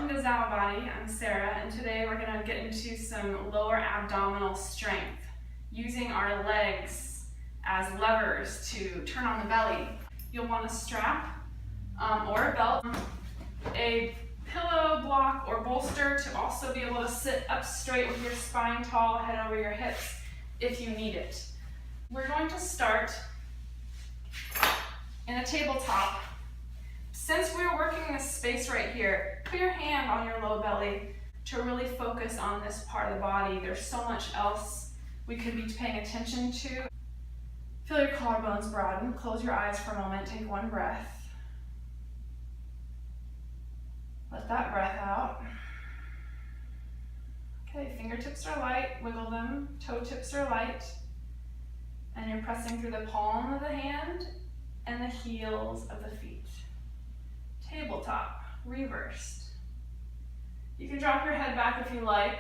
Welcome to Zow Body. I'm Sarah, and today we're going to get into some lower abdominal strength using our legs as levers to turn on the belly. You'll want a strap or a belt, a pillow block or bolster to also be able to sit up straight with your spine tall, head over your hips if you need it. We're going to start in a tabletop. Since we're working this space right here, put your hand on your low belly to really focus on this part of the body. There's so much else we could be paying attention to. Feel your collarbones broaden. Close your eyes for a moment. Take one breath. Let that breath out. Okay, fingertips are light. Wiggle them. Toe tips are light. And you're pressing through the palm of the hand and the heels of the feet. Tabletop, reversed. You can drop your head back if you like,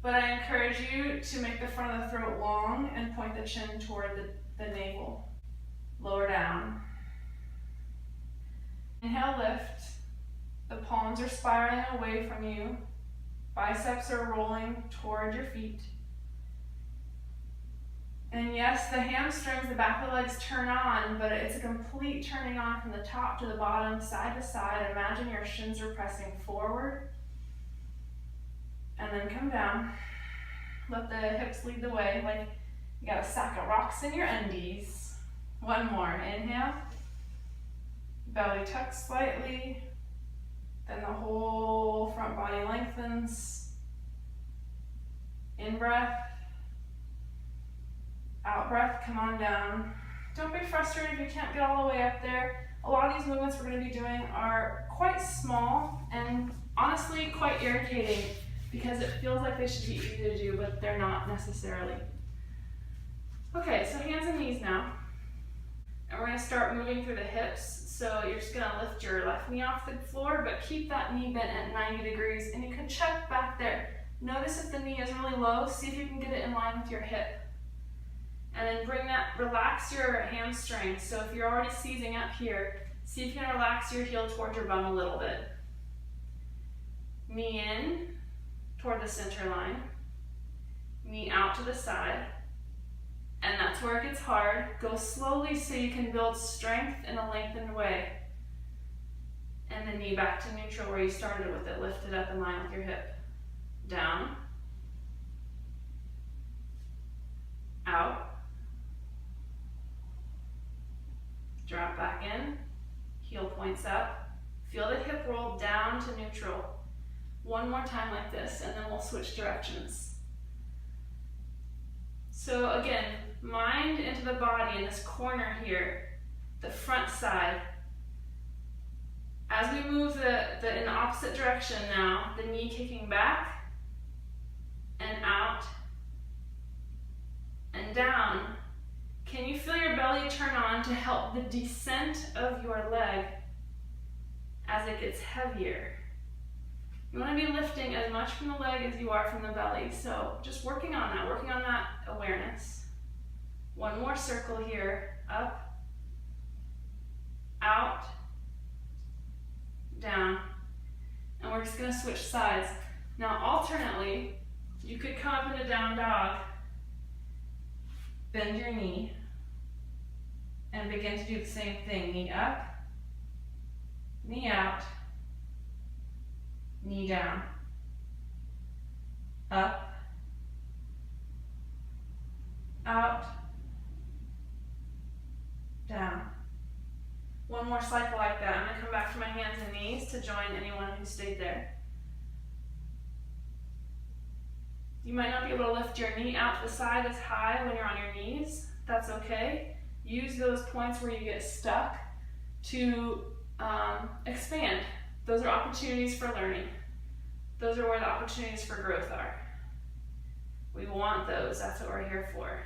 but I encourage you to make the front of the throat long and point the chin toward the navel. Lower down. Inhale, lift. The palms are spiraling away from you. Biceps are rolling toward your feet. And yes, the hamstrings, the back of the legs turn on, but it's a complete turning on from the top to the bottom, side to side. Imagine your shins are pressing forward. And then come down. Let the hips lead the way, like you got a sack of rocks in your undies. One more. Inhale. Belly tucks slightly. Then the whole front body lengthens. In breath. Out breath, come on down. Don't be frustrated if you can't get all the way up there. A lot of these movements we're going to be doing are quite small and honestly quite irritating because it feels like they should be easy to do, but they're not necessarily. Okay, so hands and knees now. And we're going to start moving through the hips. So you're just going to lift your left knee off the floor, but keep that knee bent at 90 degrees. And you can check back there. Notice if the knee is really low, see if you can get it in line with your hip. And then relax your hamstring. So if you're already seizing up here, see if you can relax your heel towards your bum a little bit. Knee in toward the center line. Knee out to the side. And that's where it gets hard. Go slowly so you can build strength in a lengthened way. And the knee back to neutral where you started with it. Lift it up in line with your hip. Down. Out. Drop back in, heel points up. Feel the hip roll down to neutral. One more time like this, and then we'll switch directions. So again, mind into the body in this corner here, the front side. As we move in the opposite direction now, the knee kicking back, and out, and down. Can you feel your belly turn on to help the descent of your leg as it gets heavier? You want to be lifting as much from the leg as you are from the belly. So just working on that awareness. One more circle here. Up, out, down. And we're just going to switch sides. Now alternately, you could come up into down dog. Bend your knee and begin to do the same thing. Knee up, knee out, knee down, up, out, down. One more cycle like that. I'm going to come back to my hands and knees to join anyone who stayed there. You might not be able to lift your knee out to the side as high when you're on your knees. That's okay. Use those points where you get stuck to expand. Those are opportunities for learning. Those are where the opportunities for growth are. We want those. That's what we're here for.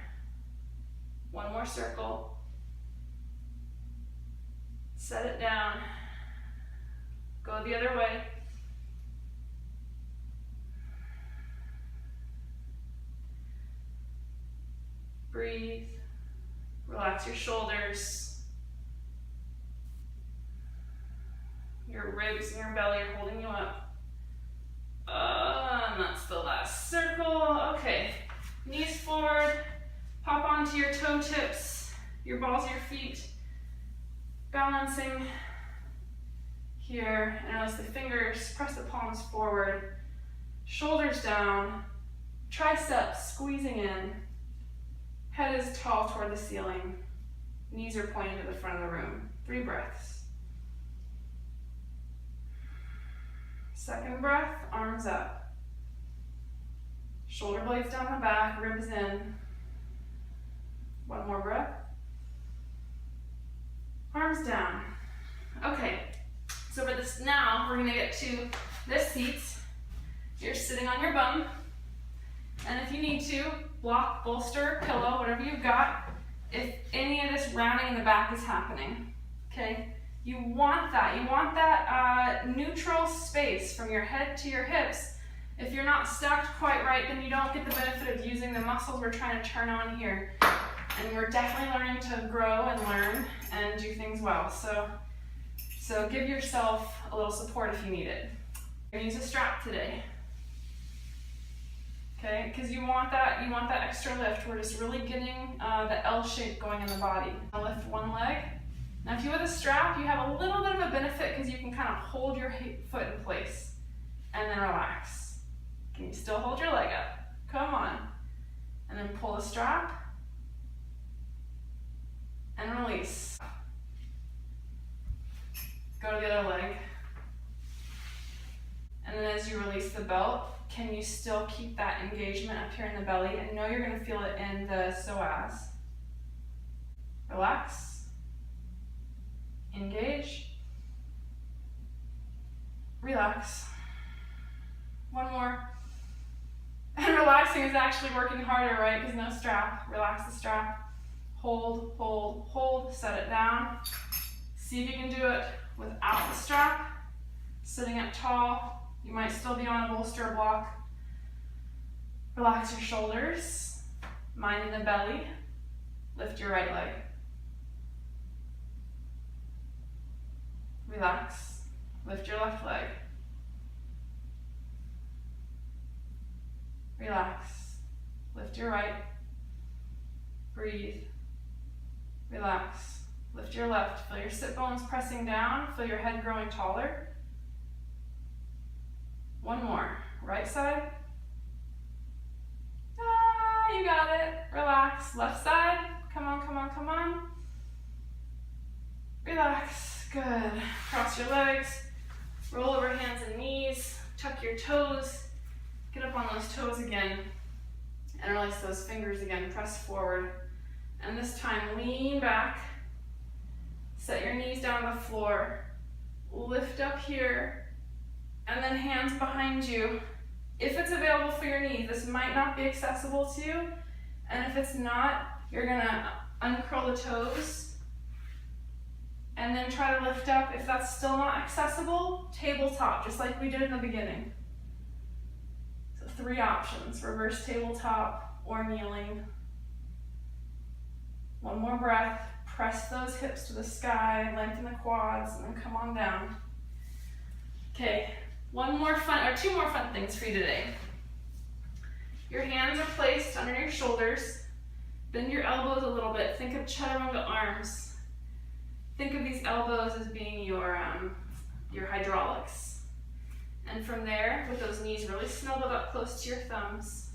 One more circle. Set it down. Go the other way. Breathe. Relax your shoulders. Your ribs and your belly are holding you up. And that's the last circle. Okay, knees forward, hop onto your toe tips, your balls of your feet, balancing here, and notice the fingers, press the palms forward, shoulders down, triceps squeezing in, head is tall toward the ceiling, knees are pointing to the front of the room. 3 breaths. Second breath, arms up. Shoulder blades down the back, ribs in. 1 more breath. Arms down. Okay, so for this now, we're gonna get to this seat. You're sitting on your bum. And if you need to, block, bolster, pillow, whatever you've got, if any of this rounding in the back is happening, okay? You want that neutral space from your head to your hips. If you're not stacked quite right, then you don't get the benefit of using the muscles we're trying to turn on here. And we're definitely learning to grow and learn and do things well. So give yourself a little support if you need it. You're gonna use a strap today. Okay, because you want that extra lift. We're just really getting the L shape going in the body. I'll lift 1 leg. Now if you have a strap, you have a little bit of a benefit because you can kind of hold your foot in place and then relax. Can you still hold your leg up? Come on. And then pull the strap and release. Go to the other leg. And then as you release the belt, can you still keep that engagement up here in the belly? And know you're going to feel it in the psoas. Relax. Engage. Relax. 1 more. And relaxing is actually working harder, right? Because no strap. Relax the strap. Hold, hold, hold. Set it down. See if you can do it without the strap. Sitting up tall. You might still be on a bolster block. Relax your shoulders. Mind in the belly. Lift your right leg. Relax. Lift your left leg. Relax. Lift your right. Breathe. Relax. Lift your left. Feel your sit bones pressing down. Feel your head growing taller. 1 more. Right side. You got it. Relax. Left side. Come on, come on, come on. Relax. Good. Cross your legs. Roll over hands and knees. Tuck your toes. Get up on those toes again. And release those fingers again. Press forward. And this time, lean back. Set your knees down on the floor. Lift up here. And then hands behind you. If it's available for your knees, this might not be accessible to you. And if it's not, you're gonna uncurl the toes and then try to lift up. If that's still not accessible, tabletop, just like we did in the beginning. So 3 options, reverse tabletop or kneeling. 1 more breath, press those hips to the sky, lengthen the quads, and then come on down. Okay. 2 more fun things for you today. Your hands are placed under your shoulders. Bend your elbows a little bit. Think of chaturanga arms. Think of these elbows as being your hydraulics. And from there, with those knees really snuggled up close to your thumbs,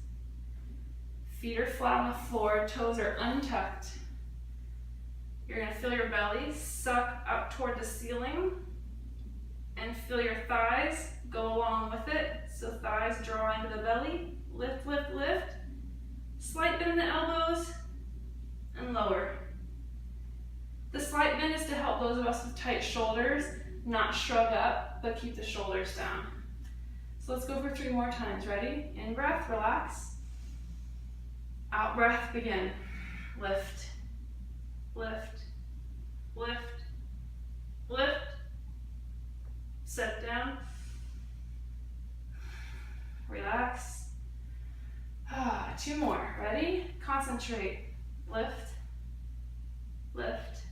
feet are flat on the floor, toes are untucked. You're going to feel your belly suck up toward the ceiling and feel your thighs go along with it. So thighs draw into the belly. Lift, lift, lift. Slight bend in the elbows and lower. The slight bend is to help those of us with tight shoulders not shrug up, but keep the shoulders down. So let's go for 3 more times. Ready? In breath, relax. Out breath, begin. Lift, lift, lift, lift. Set down. Relax. 2 more. Ready? Concentrate. Lift, lift.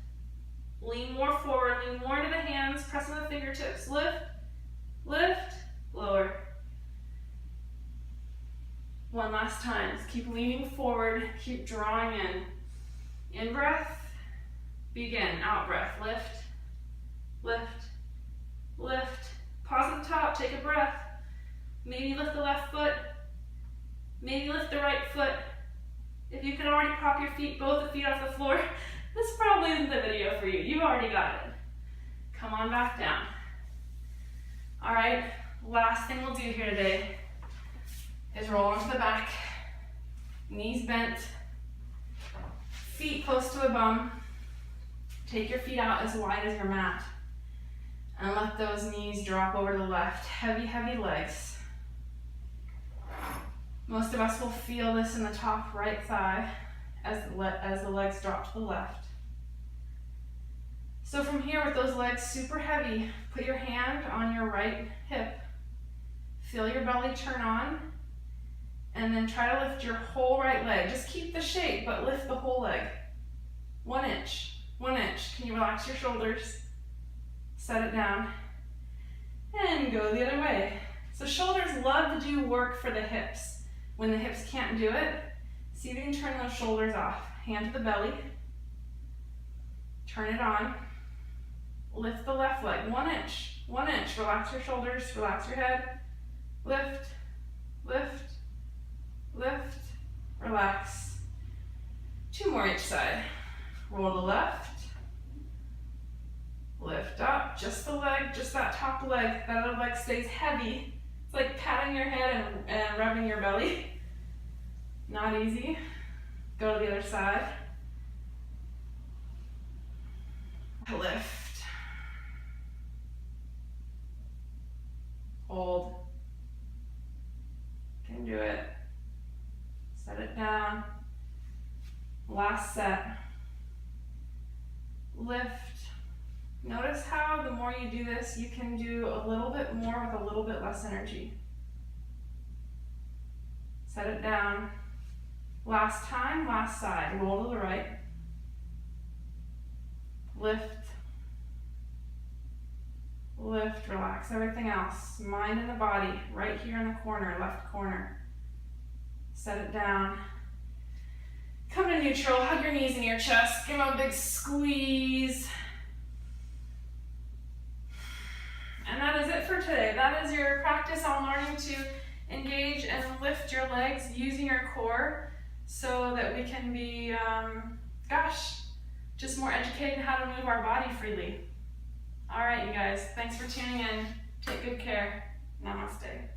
Lean more forward, lean more into the hands, press on the fingertips. Lift, lift, lower. One last time. Just keep leaning forward, keep drawing in. In breath, begin. Out breath, lift, lift, lift. Pause at the top, take a breath. Maybe lift the left foot, maybe lift the right foot. If you can already pop your feet, both the feet off the floor, this probably isn't the video for you. You've already got it. Come on back down. All right, last thing we'll do here today is roll onto the back, knees bent, feet close to the bum. Take your feet out as wide as your mat and let those knees drop over to the left. Heavy, heavy legs. Most of us will feel this in the top right thigh as the legs drop to the left. So from here, with those legs super heavy, put your hand on your right hip. Feel your belly turn on, and then try to lift your whole right leg. Just keep the shape, but lift the whole leg. 1 inch, 1 inch. Can you relax your shoulders? Set it down, and go the other way. So shoulders love to do work for the hips. When the hips can't do it, see if you can turn those shoulders off. Hand to the belly, turn it on. Lift the left leg, 1 inch, 1 inch. Relax your shoulders, relax your head. Lift, lift, lift, relax. 2 more each side. Roll to the left, lift up, just the leg, just that top leg. That other leg stays heavy. It's like patting your head and rubbing your belly. Not easy. Go to the other side. Lift. Hold. Can do it. Set it down. Last set. Lift. Notice how the more you do this, you can do a little bit more with a little bit less energy. Set it down. Last time, last side. Roll to the right. Lift. Lift, relax everything else. Mind and the body, right here in the corner, left corner. Set it down. Come to neutral, hug your knees in your chest. Give them a big squeeze. And that is it for today. That is your practice on learning to engage and lift your legs using your core so that we can be, just more educated in how to move our body freely. All right, you guys, thanks for tuning in. Take good care. Namaste.